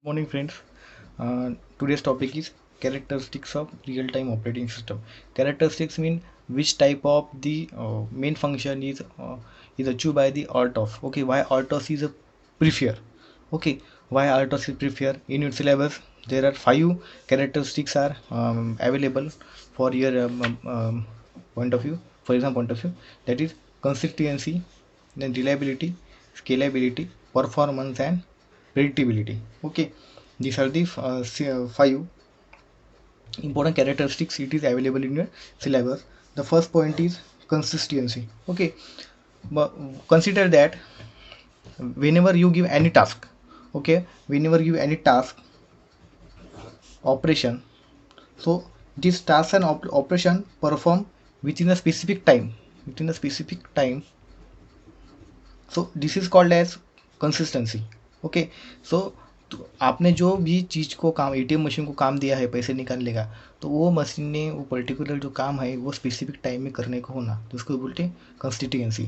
Morning, friends. Today's topic is characteristics of real-time operating system. Characteristics mean which type of the main function is achieved by the RTOS. Okay, why RTOS is a prefer? Okay, why RTOS is prefer? In your syllabus, there are five characteristics are available for your point of view. For example, point of view, that is consistency, then reliability, scalability, performance, and predictability. Okay, these are the five important characteristics it is available in your syllabus. The first point is consistency. Okay, but consider that whenever you give any task, okay, whenever you give any task operation, so this task and operation perform within a specific time, within a specific time. So this is called as consistency. Okay, so आपने जो भी चीज़ को काम ATM machine को काम दिया है पैसे निकालने का, तो वो मशीन ने वो पर्टिकुलर जो काम है वो स्पेसिफिक टाइम में करने को होना, तो उसको बोलते हैं कंसिस्टेंसी.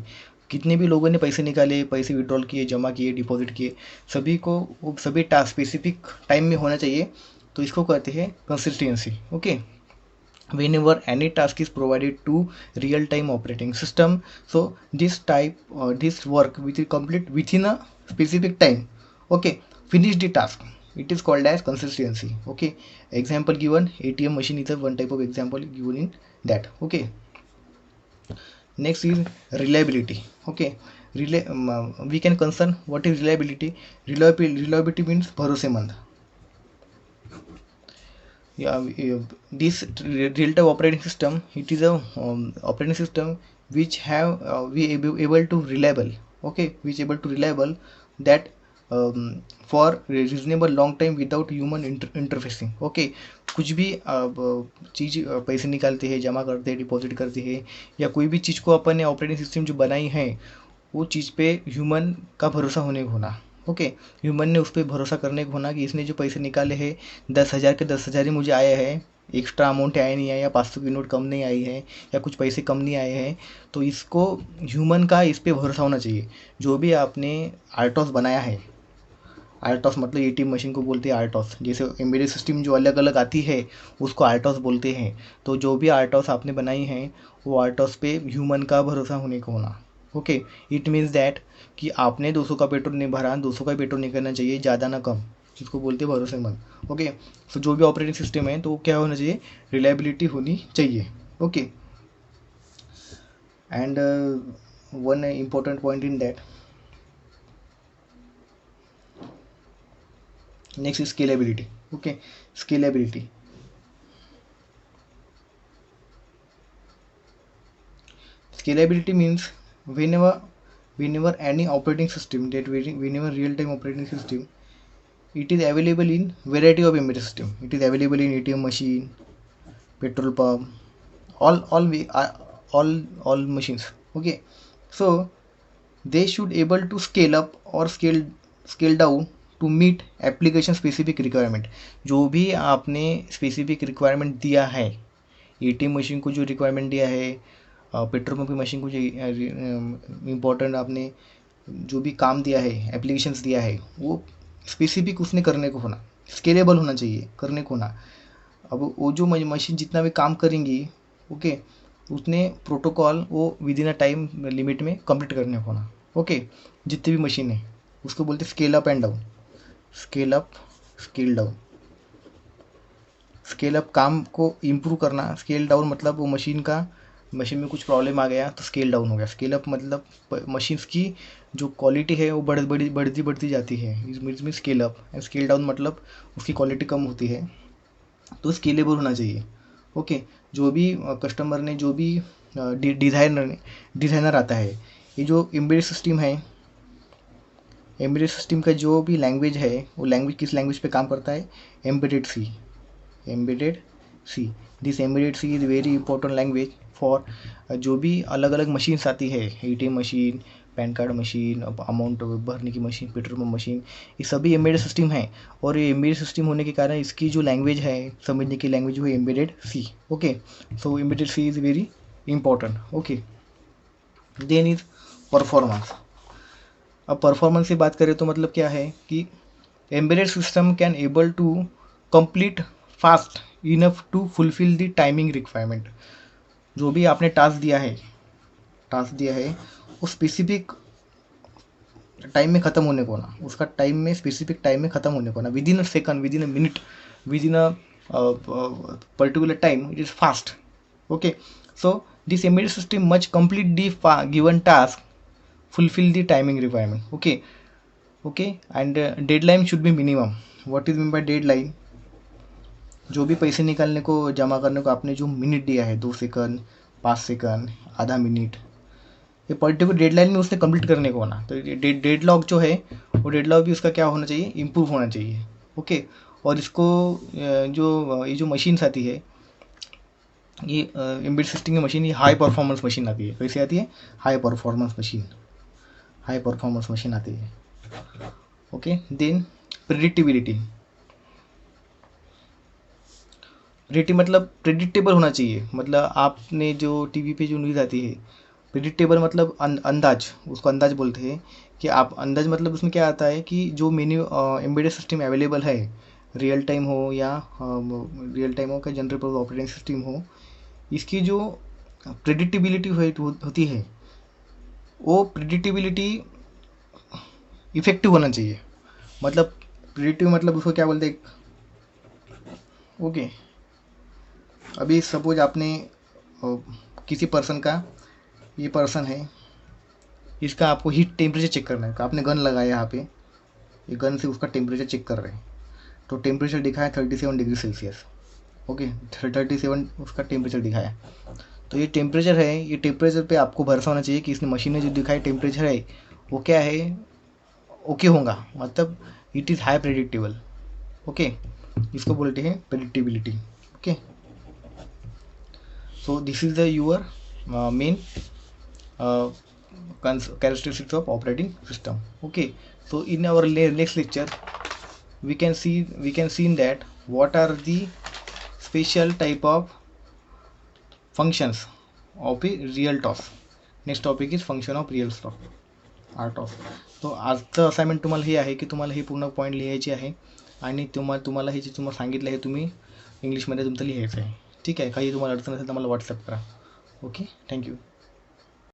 कितने भी लोगों ने पैसे निकाले, पैसे विड्रॉल किए, जमा किए, डिपॉजिट किए, सभी को वो सभी टास्क स्पेसिफिक टाइम में होना चाहिए, तो इसको कहते हैं consistency. Okay, whenever any task is provided to real time operating system, so this work which is complete within a specific time. Okay, finish the task, it is called as consistency. Okay, example given, ATM machine is a one type of example given in that. Okay, next is reliability. Okay, we can concern what is reliability. Reliability means bharosemand. This real-time operating system, it is a operating system which have we able to reliable. Okay, which able to reliable that for reasonable long time without human interfacing. Okay, कुछ भी चीज़ पैसे निकालते हैं, जमा करते हैं, deposit करते हैं, या कोई भी चीज़ को अपन ने ऑपरेटिंग सिस्टम जो बनाई है वो चीज़ पे ह्यूमन का भरोसा होने को होना. ओके, ह्यूमन ने उस पर भरोसा करने को होना कि इसने जो पैसे निकाले हैं 10,000 के 10,000 ही मुझे आए हैं, एक्स्ट्रा अमाउंट आया नहीं है, या 500 की नोट कम नहीं आई है, या कुछ पैसे कम नहीं आए हैं, तो इसको ह्यूमन का इस पर भरोसा होना चाहिए. जो भी आपने आर्टॉस बनाया है, आर्टॉस मतलब एटीएम मशीन को बोलते हैं आर्टॉस. जैसे एम्बेडेड सिस्टम जो अलग अलग आती है उसको आर्टॉस बोलते हैं. तो जो भी आर्टॉस आपने बनाई है वो आर्टॉस पे ह्यूमन का भरोसा होने को होना. ओके, इट मीन्स दैट कि आपने 200 का पेट्रोल नहीं भरा, 200 का पेट्रोल नहीं करना चाहिए, ज़्यादा ना कम, जिसको बोलते हैं भरोसेमंद. ओके, सो जो भी ऑपरेटिंग सिस्टम है तो वो क्या होना चाहिए, रिलायबिलिटी होनी चाहिए. Okay, and one important point in that, next is scalability. Okay, scalability. Scalability means whenever any operating system, that whenever real time operating system, it is available in variety of embedded system. It is available in ATM machine, petrol pump, all machines. Okay, so they should able to scale up or scale down to meet application specific requirement. जो भी आपने specific requirement दिया है, ATM machine को जो requirement दिया है, petrol pump की मशीन को जो इम्पोर्टेंट आपने जो भी काम दिया है, एप्लीकेशंस दिया है, वो स्पेसिफिक उसने करने को होना, स्केलेबल होना चाहिए, करने को होना. अब वो जो मशीन जितना भी काम करेंगी, ओके, उसने प्रोटोकॉल वो with in a time limit में कंप्लीट करने को होना. ओके, जितनी भी मशीन है उसको बोलते scale up and down. Scale up, scale down. Scale up काम को इम्प्रूव करना, स्केल डाउन मतलब वो मशीन में कुछ प्रॉब्लम आ गया तो स्केल डाउन हो गया. स्केल अप मतलब मशीन्स की जो क्वालिटी है वो बढ़ती जाती है, इसमें scale up. And scale down मतलब उसकी क्वालिटी कम होती है, तो स्केलेबल होना चाहिए. ओके, जो भी कस्टमर ने जो भी डिज़ाइनर आता है, ये जो एम्बेडेड सिस्टम है, एम्बेडेड सिस्टम का जो भी लैंग्वेज है वो लैंग्वेज किस लैंग्वेज पे काम करता है, embedded C. Embedded C, this embedded C is very important language for जो भी अलग अलग मशीन्स आती है, ATM machine, PAN card machine, amount भरने की मशीन, पेट्रोल पंप मशीन, ये सभी एम्बेडेड सिस्टम है. और ये एम्बेडेड सिस्टम होने के कारण इसकी जो लैंग्वेज है, समझने की लैंग्वेज वो embedded C. Okay, so embedded C is very important. Okay, then is performance. अब परफॉर्मेंस की बात करें तो मतलब क्या है कि embedded system can able to complete fast enough to fulfill the timing requirement. जो भी आपने टास्क दिया है वो स्पेसिफिक टाइम में ख़त्म होने को ना, उसका टाइम में स्पेसिफिक टाइम में ख़त्म होने को ना, with in a second, with in a minute, with in a particular time, it is fast. Okay, so this embedded system must complete the given task, fulfill the timing requirement. Okay, and deadline should be minimum. What is mean by deadline? जो भी पैसे निकालने को, जमा करने को आपने जो मिनट दिया है, 2 सेकंड, 5 सेकंड, आधा मिनट, ये पर्टिकुलर डेडलाइन में उसने कंप्लीट करने को होना. तो डेडलॉक जो है वो डेडलॉक भी उसका क्या होना चाहिए, इम्प्रूव होना चाहिए. ओके, और इसको ये जो मशीन्स आती है, ये एम्बेडेड सिस्टम की मशीन, ये हाई परफॉर्मेंस मशीन आती है. कैसे आती है? हाई परफॉर्मेंस मशीन आती है. ओके, देन प्रेडिक्टेबिलिटी मतलब प्रेडिक्टेबल होना चाहिए. मतलब आपने जो टीवी पे जो न्यूज़ आती है, प्रेडिक्टेबल मतलब अंदाज, उसको अंदाज बोलते हैं. कि आप अंदाज मतलब उसमें क्या आता है कि जो मेन्यू एम्बेडेड सिस्टम अवेलेबल है, रियल टाइम हो या जनरल पर्पस ऑपरेटिंग सिस्टम हो, इसकी जो प्रेडिक्टेबिलिटी होती है, वो प्रेडिक्टेबिलिटी इफेक्टिव होना चाहिए. मतलब प्रेडिक्टिव मतलब उसको क्या बोलते हैं. ओके, अभी सपोज आपने किसी पर्सन का, ये पर्सन है, इसका आपको हीट टेम्परेचर चेक करना है. आपने गन लगाया यहाँ पे, ये गन से उसका टेम्परेचर चेक कर रहे हैं. तो टेम्परेचर दिखाया 37 डिग्री सेल्सियस. ओके, 37 उसका टेम्परेचर दिखाया. तो ये टेम्परेचर है, ये टेम्परेचर पे आपको भरोसा होना चाहिए कि इसने मशीन ने जो दिखाई टेम्परेचर है वो क्या है, ओके होगा. मतलब it is high predictable. Okay, इसको बोलते हैं predictability. Okay, so this is the your main characteristics of operating system. Okay, so in our next lecture we can see in that what are the special type of functions of a real task. Next topic is function of real task. तो आजचं assignment तुम्हाला हे आहे की तुम्हाला हे पूर्ण point लिहायचे आहे आणि तुम्हाला हे जे तुम्हाला सांगितलं आहे तुम्ही इंग्लिशमध्ये तुमचं लिहायचं आहे. ठीक आहे, काही तुम्हाला अडचण असेल तर मला व्हॉट्सअप करा. Okay, thank you.